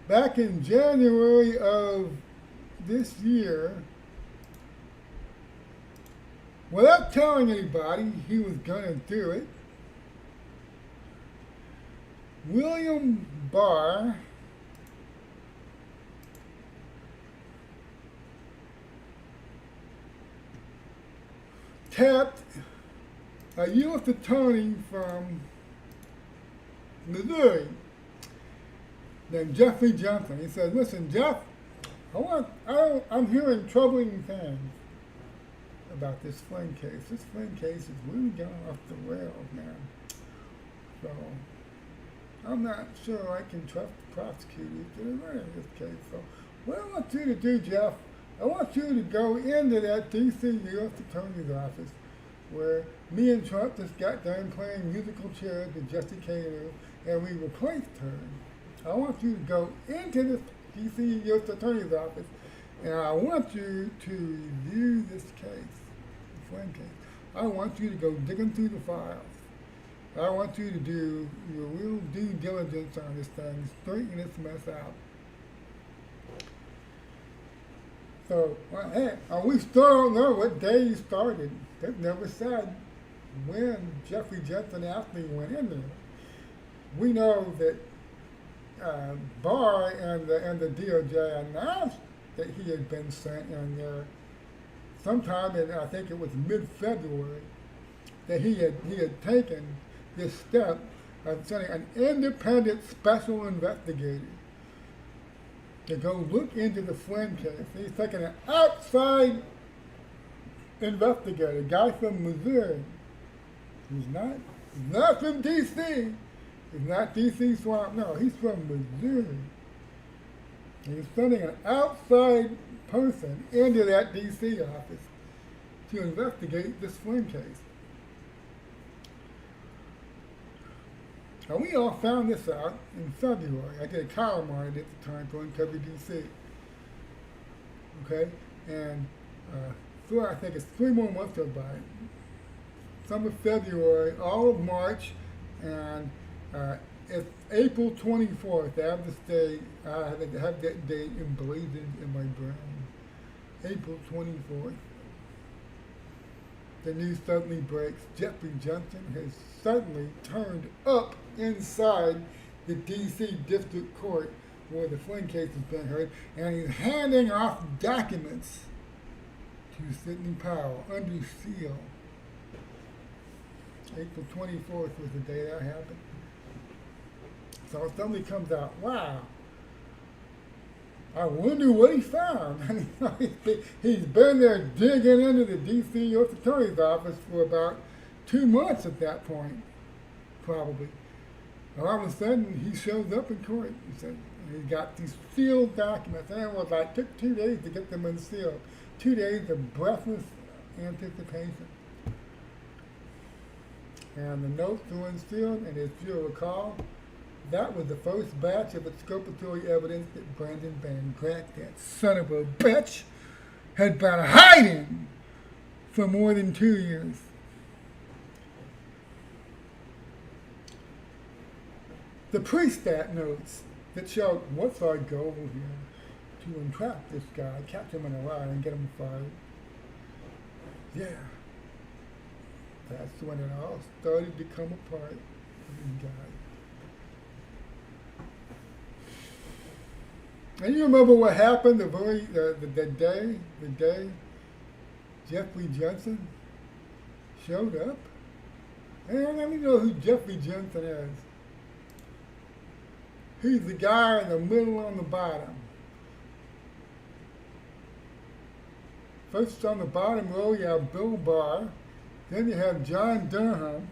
Back in January of this year, without telling anybody he was going to do it, William Barr tapped a U.S. attorney from Missouri named Jeffrey Johnson. He said, listen, Jeff, I'm hearing troubling things about this Flynn case. This Flynn case is really going off the rails, man. So I'm not sure I can trust the prosecutors that are running this case. So what I want you to do, Jeff, I want you to go into that D.C. U.S. Attorney's office where me and Trump just got done playing musical chairs with Jesse Kaler and we replaced her. I want you to go into this D.C. U.S. Attorney's office and I want you to review this case, the Flynn case. I want you to go digging through the files. I want you to do your real due diligence on this thing, straighten this mess out. So, hey, we still don't know what day you started. They've never said when Jeffrey Jensen Ashley went in there. We know that Barr and the DOJ announced that he had been sent in there sometime in, I think it was mid-February, that he had taken this step of sending an independent special investigator to go look into the Flynn case. He's taking an outside investigator, a guy from Missouri, who's not from D.C., he's not D.C. swamp, no, he's from Missouri. He's sending an outside person into that D.C. office to investigate this Flynn case. Now, we all found this out in February. I did a column on it at the time for Uncover DC. Okay? And so I think it's 3 more months go by. Some of February, all of March, and it's April 24th. I have this day, I have that date emblazoned in my brain. April 24th. The news suddenly breaks. Jeffrey Johnson has suddenly turned up inside the D.C. District Court where the Flynn case has been heard, and he's handing off documents to Sidney Powell under seal. April 24th was the day that happened. So somebody comes out, wow, I wonder what he found. He's been there digging into the D.C. U.S. Attorney's office for about 2 months at that point, probably. And all of a sudden, he shows up in court. He said he got these sealed documents, and it was like took 2 days to get them unsealed. 2 days of breathless anticipation. And the notes were unsealed, and as you'll recall, that was the first batch of exculpatory evidence that Brandon Van Grack, that son of a bitch, had been hiding for more than 2 years. The pre-stat notes that showed what's our goal here, to entrap this guy, catch him in a lie, and get him fired. Yeah, that's when it all started to come apart for this guy. And you remember what happened the day Jeffrey Johnson showed up? And let me know who Jeffrey Johnson is. He's the guy in the middle on the bottom. First on the bottom row you have Bill Barr, then you have John Durham,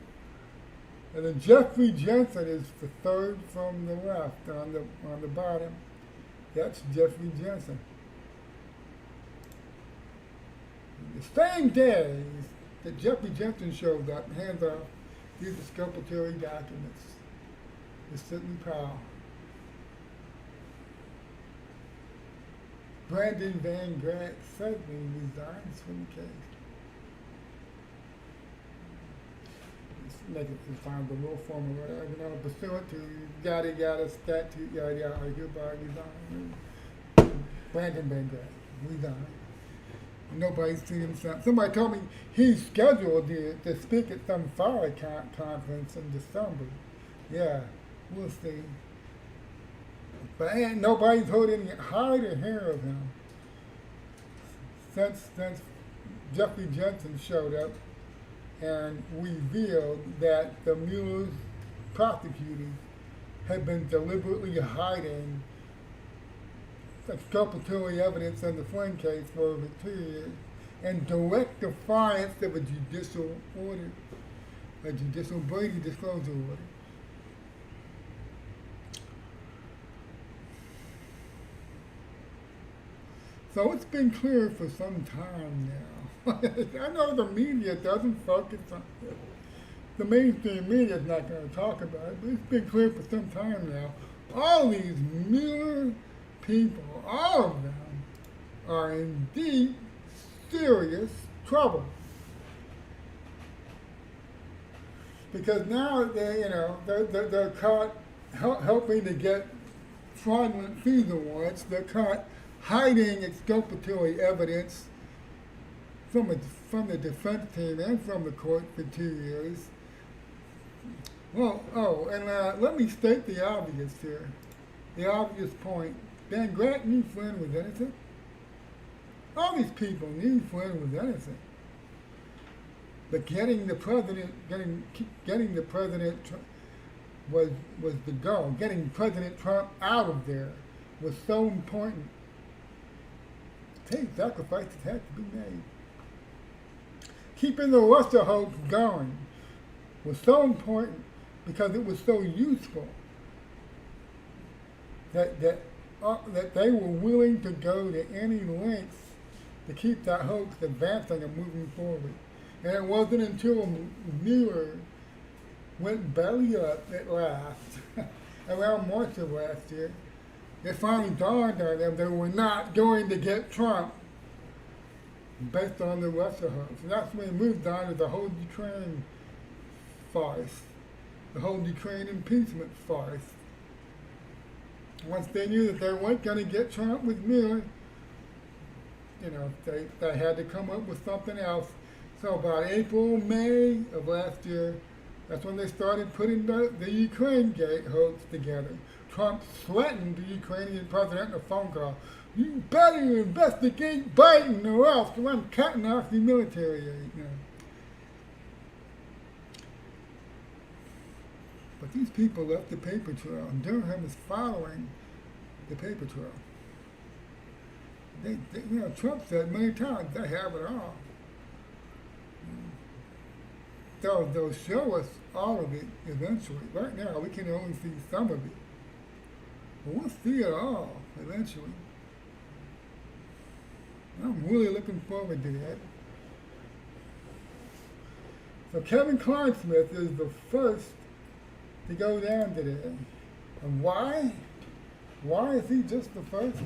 and then Jeffrey Johnson is the third from the left on the bottom. That's Jeffrey Johnson. The same day that Jeffrey Johnson showed up and hands off these exculpatory documents to Sidney Powell, Brandon Van Grack suddenly resigns from the case. Make it find the little formula, pursuant to yada yada statute, yada yada, hereby resign. Brandon Van Grack resigned. Nobody's seen him since. Somebody told me he's scheduled to speak at some fire conference in December. Yeah, we'll see. But ain't nobody's heard any hide or hair of him since Jeffrey Johnson showed up and revealed that the Mueller's prosecutors had been deliberately hiding exculpatory evidence in the Flynn case for over 2 years in direct defiance of a judicial order, a judicial Brady disclosure order. So it's been clear for some time now. I know the media doesn't focus on it. The mainstream media is not going to talk about it, but it's been clear for some time now. All these Mueller people, all of them, are in deep, serious trouble. Because now they're caught helping to get fraudulent fees awards. They're caught hiding exculpatory evidence from the defense team and from the court for 2 years. Well, let me state the obvious here. The obvious point. Van Grack knew Flynn was innocent. All these people knew Flynn was innocent. But getting the president was the goal. Getting President Trump out of there was so important. Sacrifices had to be made. Keeping the Russia hoax going was so important because it was so useful that they were willing to go to any lengths to keep that hoax advancing and moving forward. And it wasn't until Mueller went belly up at last, around March of last year, it finally dawned on them they were not going to get Trump based on the Russia hoax. And that's when it moved on to the whole Ukraine farce, the whole Ukraine impeachment farce. Once they knew that they weren't going to get Trump with Mueller, they had to come up with something else. So about April, May of last year, that's when they started putting the Ukraine gate hoax together. Trump threatened the Ukrainian president in a phone call. You better investigate Biden or else I'm cutting off the military aid. these people left the paper trail, and Durham is following the paper trail. Trump said many times they have it all. They'll show us all of it eventually. Right now, we can only see some of it, but we'll see it all eventually. I'm really looking forward to that. So Kevin Clinesmith is the first to go down today. And why? Why is he just the first?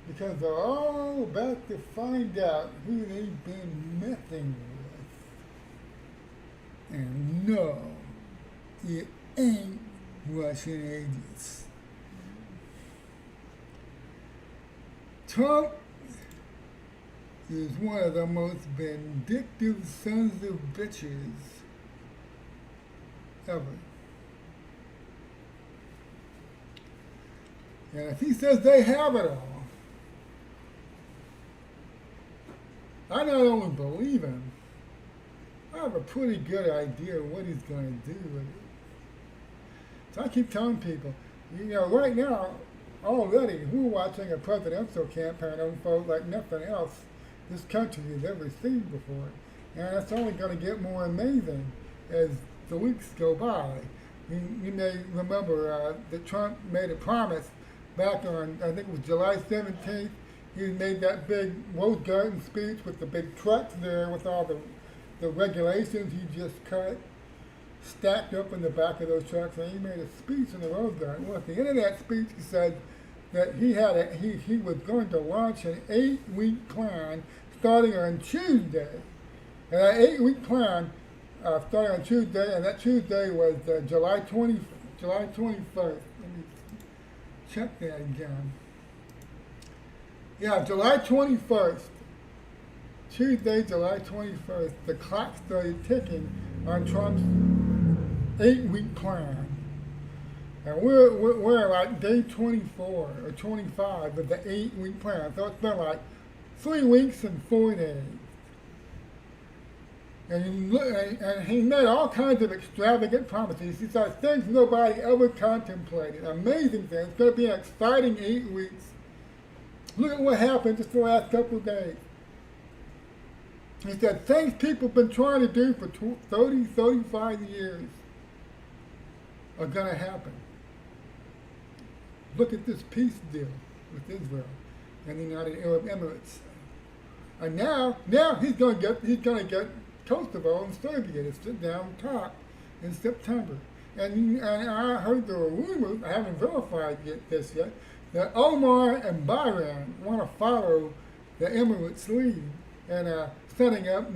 Because they're all about to find out who they've been messing with. And no, it ain't Russian agents. Trump is one of the most vindictive sons of bitches ever. And if he says they have it all, I not only believe him, I have a pretty good idea of what he's going to do with it. So I keep telling people, right now, already, we're watching a presidential campaign unfold like nothing else this country has ever seen before. And it's only going to get more amazing as the weeks go by. You may remember that Trump made a promise back on, I think it was July 17th. He made that big Rose Garden speech with the big trucks there with all the regulations he just cut, stacked up in the back of those trucks, and he made a speech in the Rose Garden. Well, at the end of that speech, he said that he was going to launch an 8-week plan starting on Tuesday. And that 8-week plan starting on Tuesday, and that Tuesday was July 21st. Let me check that again. Yeah, July 21st. Tuesday, July 21st, the clock started ticking on Trump's 8-week plan. And we're like day 24 or 25 of the 8-week plan. So it's been like 3 weeks and 4 days. And he made all kinds of extravagant promises. He said things nobody ever contemplated. Amazing things. It's going to be an exciting 8 weeks. Look at what happened just the last couple of days. He said things people have been trying to do for 30, 35 years are going to happen. Look at this peace deal with Israel and the United Arab Emirates. And now he's going to get Kosovo and Serbia to sit down and talk in September. And I heard there were rumors, I haven't verified this yet, that Omar and Bahrain want to follow the Emirates' lead and setting up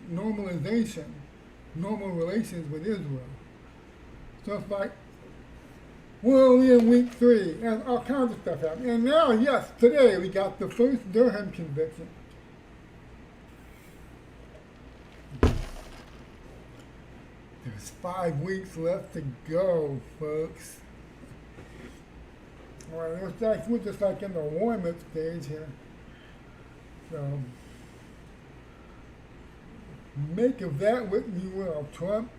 normal relations with Israel. So it's like, we're only in week 3, and all kinds of stuff happened. And now, yes, today we got the first Durham conviction. There's 5 weeks left to go, folks. All right, we're just like in the warm-up stage here. So, make of that what you will. Trump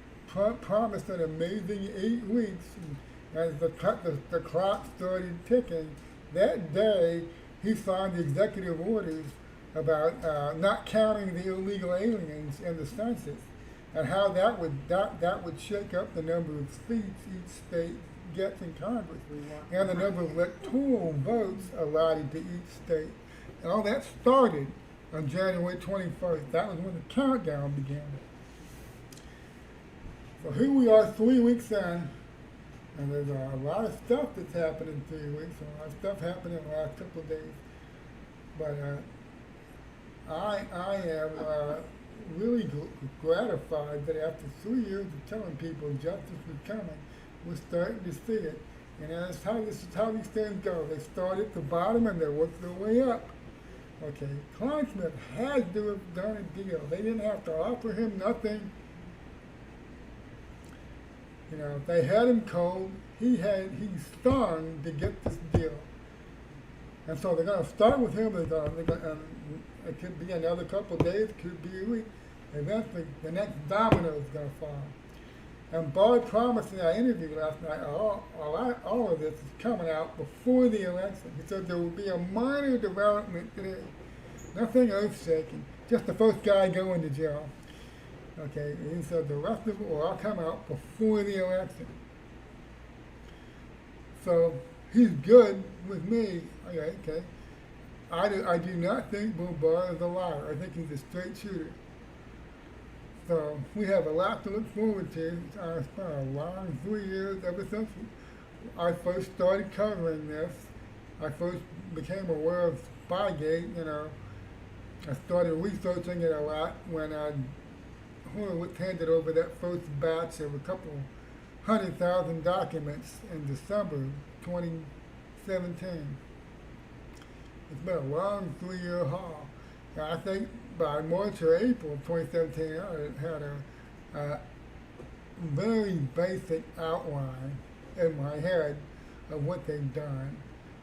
promised an amazing 8 weeks. As the clock started ticking, that day he signed the executive orders about not counting the illegal aliens in the census, and how that would shake up the number of seats each state gets in Congress, and the number of electoral votes allotted to each state. And all that started on January 21st. That was when the countdown began. So here we are 3 weeks in. And there's a lot of stuff that's happened in 3 weeks, and a lot of stuff happened in the last couple of days. But I am really gratified that after 3 years of telling people justice was coming, we're starting to see it. And this is how these things go. They start at the bottom and they work their way up. Okay, Clinesmith had to have done a deal. They didn't have to offer him nothing. They had him cold. He stung to get this deal. And so they're going to start with him. It could be another couple of days. It could be a week. Eventually, the next domino is going to fall. And Barr promised in that interview last night, all of this is coming out before the election. He said there will be a minor development today, nothing earth-shaking, just the first guy going to jail. Okay, and he said the rest of it will all come out before the election. So he's good with me. Okay. I do not think Bill Barr is a liar. I think he's a straight shooter. So we have a lot to look forward to. I spent a long 3 years ever since I first started covering this. I first became aware of Spygate. I started researching it a lot when Horowitz handed over that first batch of a couple 100,000 documents in December 2017. It's been a long 3-year haul. And I think by March or April of 2017, I had a very basic outline in my head of what they've done.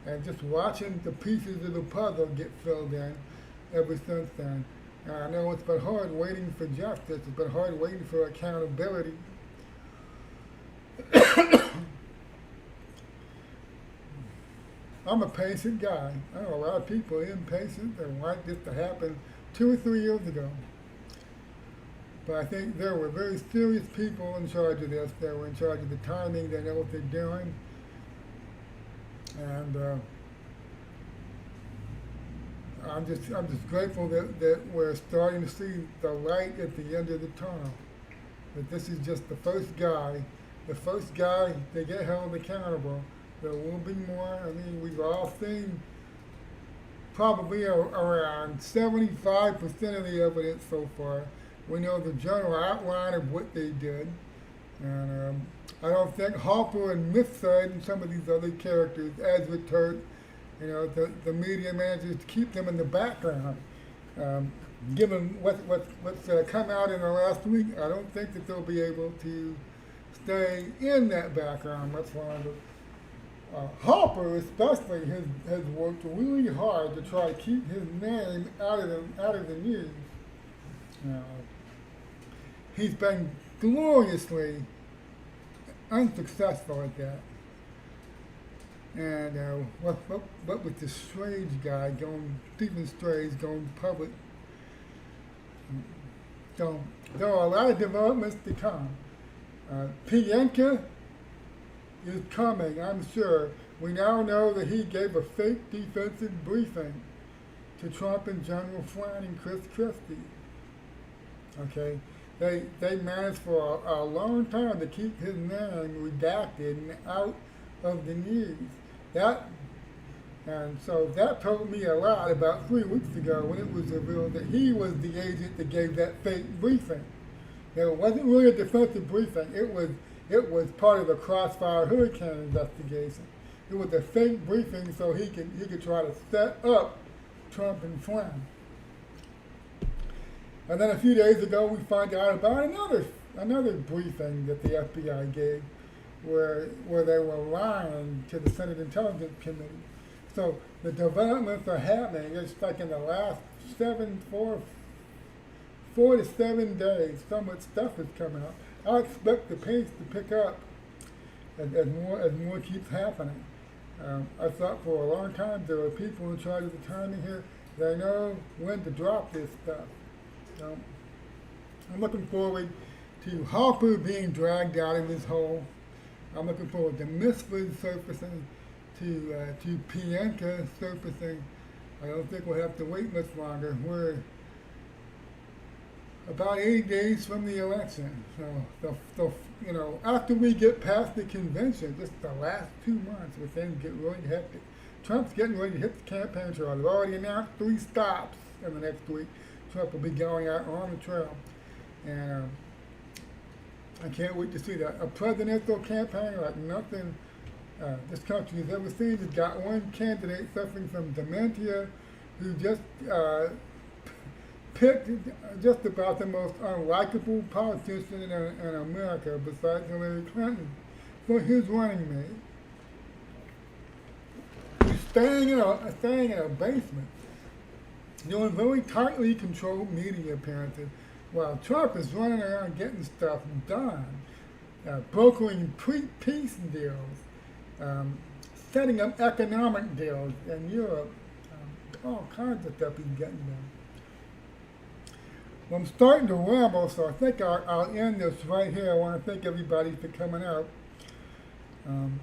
And just watching the pieces of the puzzle get filled in ever since then. And I know it's been hard waiting for justice. It's been hard waiting for accountability. I'm a patient guy. I know a lot of people are impatient and want this to happen 2 or 3 years ago. But I think there were very serious people in charge of this. They were in charge of the timing. They know what they're doing. And I'm just grateful that we're starting to see the light at the end of the tunnel. That this is just the first guy to get held accountable. There will be more. I mean, we've all seen probably around 75% of the evidence so far. We know the general outline of what they did. And I don't think Harper and Mifsud and some of these other characters, Ezra Turk, the media manages to keep them in the background. Given what's come out in the last week, I don't think that they'll be able to stay in that background much longer. Harper especially has worked really hard to try to keep his name out of the news. He's been gloriously unsuccessful at that. And what with the Strange guy Stephen Strange going public. So there are a lot of developments to come. Pienka is coming, I'm sure. We now know that he gave a fake defensive briefing to Trump and General Flynn and Chris Christie. Okay, they managed for a long time to keep his name redacted and out of the news. And so that told me a lot about 3 weeks ago when it was revealed that he was the agent that gave that fake briefing. Now, it wasn't really a defensive briefing. It was part of the Crossfire Hurricane investigation. It was a fake briefing so he could try to set up Trump and Flynn. And then a few days ago, we found out about another briefing that the FBI gave, where they were lying to the Senate Intelligence Committee. So the developments are happening. It's like in the last 4 to 7 days, so much stuff has come out. I expect the pace to pick up as more keeps happening. I thought for a long time there were people in charge of the timing here. They know when to drop this stuff. I'm looking forward to Harper being dragged out of his hole. I'm looking forward to Misford surfacing, to Pienka surfacing. I don't think we'll have to wait much longer. We're about 80 days from the election. So after we get past the convention, just the last 2 months, where things get really hectic. Trump's getting ready to hit the campaign trail. They've already announced 3 stops in the next week. Trump will be going out on the trail. And I can't wait to see that. A presidential campaign like nothing this country has ever seen. It's got one candidate suffering from dementia who just picked just about the most unlikable politician in America besides Hillary Clinton for his running mate. He's staying in a basement, doing very tightly controlled media appearances, while Trump is running around getting stuff done. brokering peace deals, setting up economic deals in Europe, all kinds of stuff he's getting done. Well, I'm starting to ramble, so I think I'll end this right here. I want to thank everybody for coming out. Um,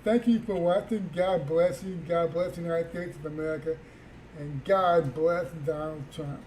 Thank you for watching. God bless you. God bless the United States of America. And God bless Donald Trump.